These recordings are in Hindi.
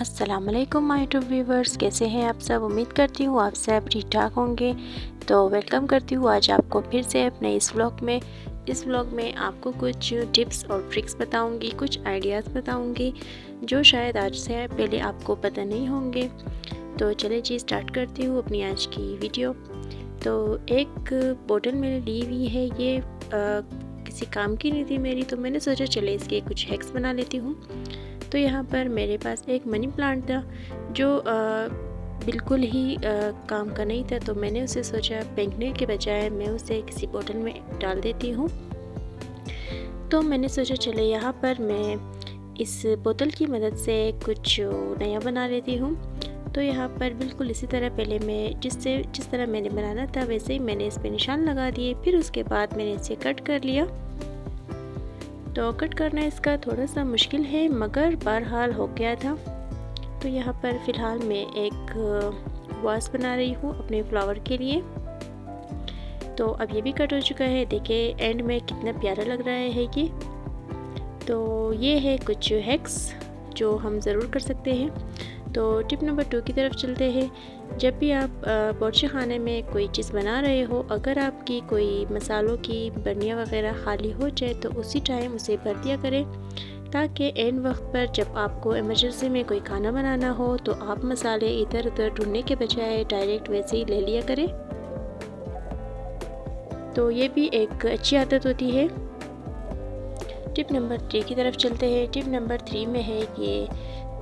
अस्सलाम वालेकुम माय यूट्यूब व्यूवर्स, कैसे हैं आप सब। उम्मीद करती हूँ आप सब ठीक ठाक होंगे। तो वेलकम करती हूँ आज आपको फिर से अपने इस व्लॉग में आपको कुछ टिप्स और ट्रिक्स बताऊँगी, कुछ आइडियाज़ बताऊँगी जो शायद आज से पहले आपको पता नहीं होंगे। तो चले जी स्टार्ट करती हूँ अपनी आज की वीडियो। तो एक बोतल मैंने ली हुई है, ये किसी काम की नहीं थी मेरी, तो मैंने सोचा चले इसके कुछ हैक्स बना लेती हूँ। तो यहाँ पर मेरे पास एक मनी प्लांट था जो बिल्कुल ही काम का नहीं था, तो मैंने उसे सोचा फेंकने के बजाय मैं उसे किसी बोतल में डाल देती हूँ। तो मैंने सोचा चले यहाँ पर मैं इस बोतल की मदद से कुछ नया बना लेती हूँ। तो यहाँ पर बिल्कुल इसी तरह पहले मैं जिस तरह मैंने बनाना था वैसे ही मैंने इस पर निशान लगा दिए। फिर उसके बाद मैंने इसे कट कर लिया। तो कट करना इसका थोड़ा सा मुश्किल है मगर बहरहाल हो गया था। तो यहाँ पर फ़िलहाल मैं एक वास बना रही हूँ अपने फ्लावर के लिए। तो अब ये भी कट हो चुका है, देखिए एंड में कितना प्यारा लग रहा है ये। तो ये है कुछ हैक्स जो हम ज़रूर कर सकते हैं। तो टिप नंबर 2 की तरफ चलते हैं। जब भी आप बावर्ची खाने में कोई चीज़ बना रहे हो, अगर आपकी कोई मसालों की बर्नियाँ वगैरह खाली हो जाए तो उसी टाइम उसे भर दिया करें, ताकि एंड वक्त पर जब आपको इमरजेंसी में कोई खाना बनाना हो तो आप मसाले इधर उधर ढूंढने के बजाय डायरेक्ट वैसे ही ले लिया करें। तो ये भी एक अच्छी आदत होती है। टिप नंबर 3 की तरफ चलते हैं। टिप नंबर 3 में है ये,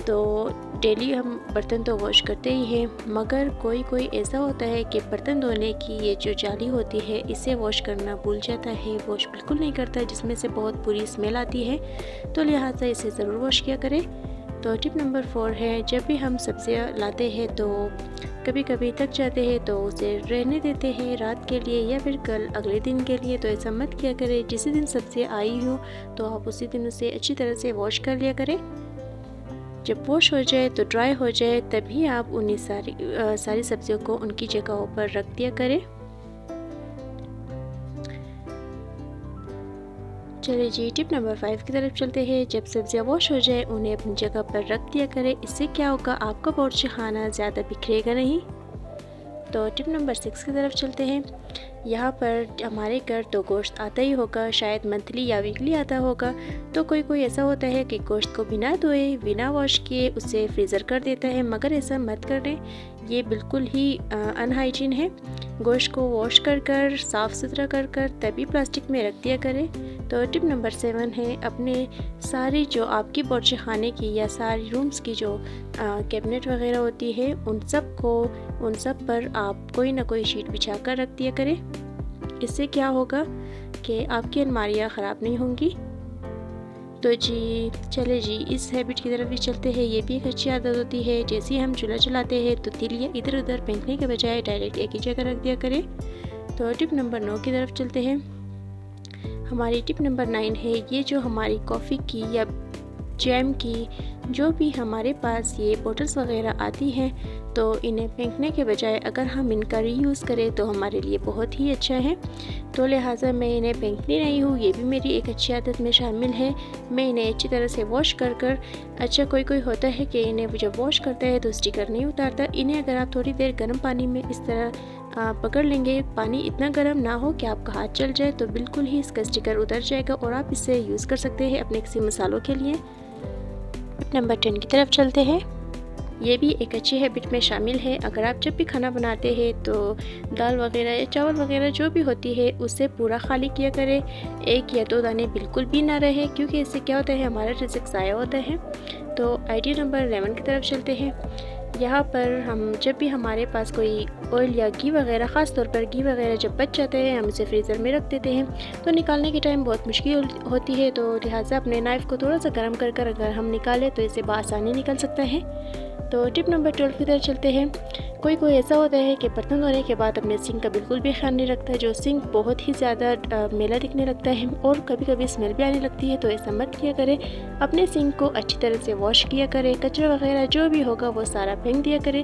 तो डेली हम बर्तन तो वॉश करते ही हैं, मगर कोई ऐसा होता है कि बर्तन धोने की ये जो जाली होती है इसे वॉश करना भूल जाता है, वॉश बिल्कुल नहीं करता, जिसमें से बहुत बुरी स्मेल आती है। तो लिहाजा इसे ज़रूर वॉश किया करें। तो टिप नंबर 4 है, जब भी हम सब्जियां लाते हैं तो कभी कभी थक जाते हैं तो उसे रहने देते हैं रात के लिए या फिर कल अगले दिन के लिए। तो ऐसा मत किया करें। जिस दिन सब्जियां आई हो तो आप उसी दिन उसे अच्छी तरह से वॉश कर लिया करें। जब वॉश हो जाए तो ड्राई हो जाए तभी आप उन्हें सारी सब्जियों को उनकी जगहों पर रख दिया करें। चलिए जी टिप नंबर 5 की तरफ चलते हैं। जब सब्जियां वॉश हो जाए उन्हें अपनी जगह पर रख दिया करें। इससे क्या होगा, आपका बावर्ची खाना ज़्यादा बिखरेगा नहीं। तो टिप नंबर 6 की तरफ चलते हैं। यहाँ पर हमारे घर तो गोश्त आता ही होगा, शायद मंथली या वीकली आता होगा। तो कोई ऐसा होता है कि गोश्त को बिना धोए बिना वॉश किए उसे फ्रीज़र कर देता है, मगर ऐसा मत करें, ये बिल्कुल ही अनहाइजीन है। गोश्त को वॉश कर साफ़ सुथरा कर तभी प्लास्टिक में रख दिया करें। तो टिप नंबर 7 है, अपने सारी जो आपकी बावर्ची खाने की या सारी रूम्स की जो कैबिनेट वगैरह होती है उन सब पर आप कोई ना कोई शीट बिछा कर रख दिया करें। इससे क्या होगा कि आपकी अलमारियाँ ख़राब नहीं होंगी। तो जी चले जी इस हैबिट की तरफ भी चलते हैं। ये भी एक अच्छी आदत होती है। जैसे ही हम चूल्हा चलाते हैं तो तिलियाँ इधर उधर फेंकने के बजाय डायरेक्ट एक ही जगह रख दिया करें। तो टिप नंबर 9 की तरफ चलते हैं। हमारी टिप नंबर 9 है, ये जो हमारी कॉफ़ी की या जैम की जो भी हमारे पास ये बोटल्स वगैरह आती हैं, तो इन्हें फेंकने के बजाय अगर हम इनका रीयूज़ करें तो हमारे लिए बहुत ही अच्छा है। तो लिहाजा मैं इन्हें फेंकती नहीं हूँ, ये भी मेरी एक अच्छी आदत में शामिल है। मैं इन्हें अच्छी तरह से वॉश कर अच्छा कोई होता है कि इन्हें जब वॉश करता है तो स्टिकर नहीं उतारता। इन्हें अगर आप थोड़ी देर गर्म पानी में इस तरह पकड़ लेंगे, पानी इतना गर्म ना हो कि आपका हाथ जल जाए, तो बिल्कुल ही इसका स्टिकर उतर जाएगा और आप इसे यूज़ कर सकते हैं अपने किसी मसालों के लिए। नंबर 10 की तरफ चलते हैं। ये भी एक अच्छी हैबिट में शामिल है। अगर आप जब भी खाना बनाते हैं तो दाल वगैरह या चावल वगैरह जो भी होती है उसे पूरा खाली किया करें, 1 या 2 दाने बिल्कुल भी ना रहे, क्योंकि इससे क्या होता है, हमारा रिज़्क ज़ाया होता है। तो आइडिया नंबर 11 की तरफ चलते हैं। यहाँ पर हम जब भी हमारे पास कोई ऑयल या घी वगैरह, ख़ास तौर पर घी वगैरह जब बच जाते हैं हम इसे फ्रीज़र में रख देते हैं, तो निकालने के टाइम बहुत मुश्किल होती है। तो लिहाजा अपने नाइफ़ को थोड़ा सा गर्म कर अगर हम निकालें तो इसे बआसानी निकल सकता है। तो टिप नंबर 12 की तरफ चलते हैं। कोई ऐसा होता है कि बर्तन धोने के बाद अपने सिंक का बिल्कुल भी ख्याल नहीं रखता, जो सिंक बहुत ही ज़्यादा मैला दिखने लगता है और कभी स्मेल भी आने लगती है। तो ऐसा मत किया करें, अपने सिंक को अच्छी तरह से वॉश किया करें, कचरा वगैरह जो भी होगा वो सारा फेंक दिया करें।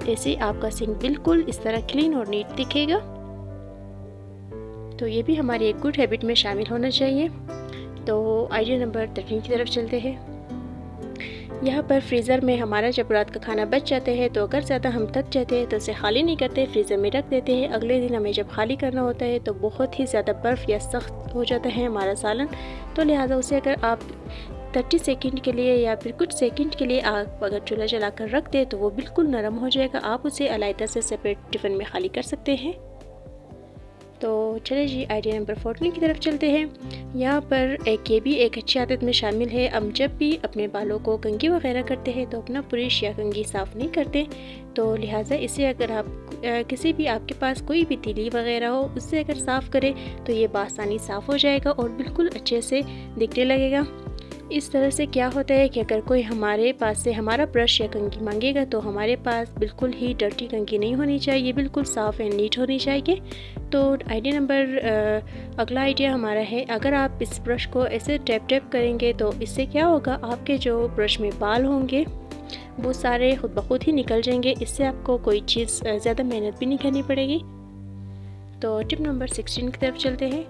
ऐसे आपका सिंक बिल्कुल इस तरह क्लीन और नीट दिखेगा। तो ये भी हमारी एक गुड हैबिट में शामिल होना चाहिए। तो आइडिया नंबर 13 की तरफ चलते हैं। यहाँ पर फ्रीज़र में हमारा जब रात का खाना बच जाता है तो अगर ज़्यादा हम थक जाते हैं तो उसे खाली नहीं करते, फ्रीज़र में रख देते हैं। अगले दिन हमें जब खाली करना होता है तो बहुत ही ज़्यादा बर्फ़ या सख्त हो जाता है हमारा सालन, तो लिहाजा उसे अगर आप 30 सेकंड के लिए या फिर कुछ सेकंड के लिए आप अगर चूल्हा जला कर रख दें तो वो बिल्कुल नरम हो जाएगा। आप उसे अलग से सेपरेट टिफ़िन में खाली कर सकते हैं। तो चलिए जी आइडिया नंबर 14 की तरफ चलते हैं। यहाँ पर ये भी एक अच्छी आदत में शामिल है। हम जब भी अपने बालों को कंघी वगैरह करते हैं तो अपना ब्रश या कंघी साफ़ नहीं करते, तो लिहाजा इसे अगर आप किसी भी आपके पास कोई भी तीली वगैरह हो उससे अगर साफ़ करें तो ये बासानी साफ़ हो जाएगा और बिल्कुल अच्छे से दिखने लगेगा। इस तरह से क्या होता है कि अगर कोई हमारे पास से हमारा ब्रश या कंघी मांगेगा तो हमारे पास बिल्कुल ही डर्टी कंघी नहीं होनी चाहिए, बिल्कुल साफ़ एंड नीट होनी चाहिए। तो आइडिया नंबर अगला आइडिया हमारा है, अगर आप इस ब्रश को ऐसे टैप टैप करेंगे तो इससे क्या होगा, आपके जो ब्रश में बाल होंगे वो सारे खुद ब खुद ही निकल जाएंगे। इससे आपको कोई चीज़ ज़्यादा मेहनत भी नहीं करनी पड़ेगी। तो टिप नंबर 16 की तरफ चलते हैं।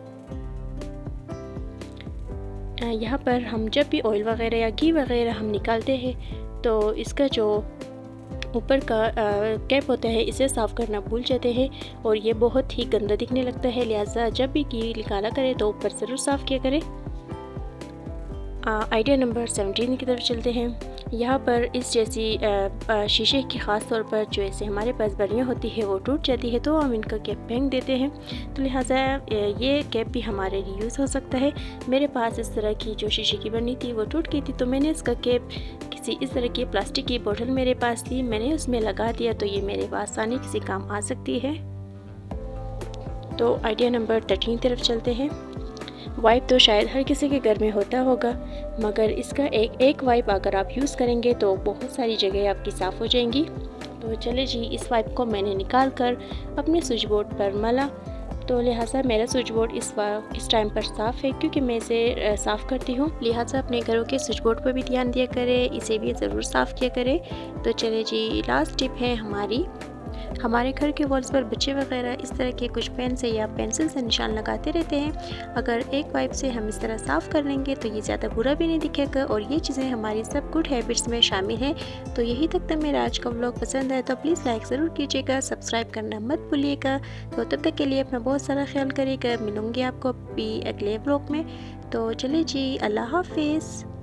यहाँ पर हम जब भी ऑयल वगैरह या घी वगैरह हम निकालते हैं तो इसका जो ऊपर का कैप होता है इसे साफ़ करना भूल जाते हैं और ये बहुत ही गंदा दिखने लगता है। लिहाजा जब भी घी निकाला करें तो ऊपर ज़रूर साफ़ किया करें। आइडिया नंबर 17 की तरफ चलते हैं। यहाँ पर इस जैसी शीशे की ख़ास तौर पर जो ऐसे हमारे पास बर्नियाँ होती है वो टूट जाती है तो हम इनका कैप फेंक देते हैं, तो लिहाजा ये कैप भी हमारे रीयूज़ हो सकता है। मेरे पास इस तरह की जो शीशे की बर्नी थी वो टूट गई थी, तो मैंने इसका कैप किसी इस तरह की प्लास्टिक की बोतल मेरे पास थी, मैंने उसमें लगा दिया, तो ये मेरे पास आसानी किसी काम आ सकती है। तो आइडिया नंबर 13 की तरफ चलते हैं। वाइप तो शायद हर किसी के घर में होता होगा, मगर इसका एक वाइप अगर आप यूज़ करेंगे तो बहुत सारी जगह आपकी साफ़ हो जाएंगी। तो चले जी, इस वाइप को मैंने निकाल कर अपने स्विच बोर्ड पर मला, तो लिहाजा मेरा स्विच बोर्ड इस टाइम पर साफ़ है क्योंकि मैं इसे साफ़ करती हूँ। लिहाजा अपने घरों के स्विच बोर्ड पर भी ध्यान दिया करें, इसे भी ज़रूर साफ़ किया करें। तो चले जी, लास्ट टिप है हमारे घर के वॉल्स पर बच्चे वगैरह इस तरह के कुछ पेन से या पेंसिल से निशान लगाते रहते हैं। अगर एक वाइप से हम इस तरह साफ़ कर लेंगे तो ये ज़्यादा बुरा भी नहीं दिखेगा और ये चीज़ें हमारी सब गुड हैबिट्स में शामिल हैं। तो यही तक मेरा आज का व्लॉग पसंद आए तो प्लीज़ लाइक ज़रूर कीजिएगा, सब्सक्राइब करना मत भूलिएगा। तो तब तक के लिए अपना बहुत सारा ख्याल करिएगा। मिलूँगी आपको अभी अगले व्लॉग में। तो चलिए जी, अल्लाह हाफिज़।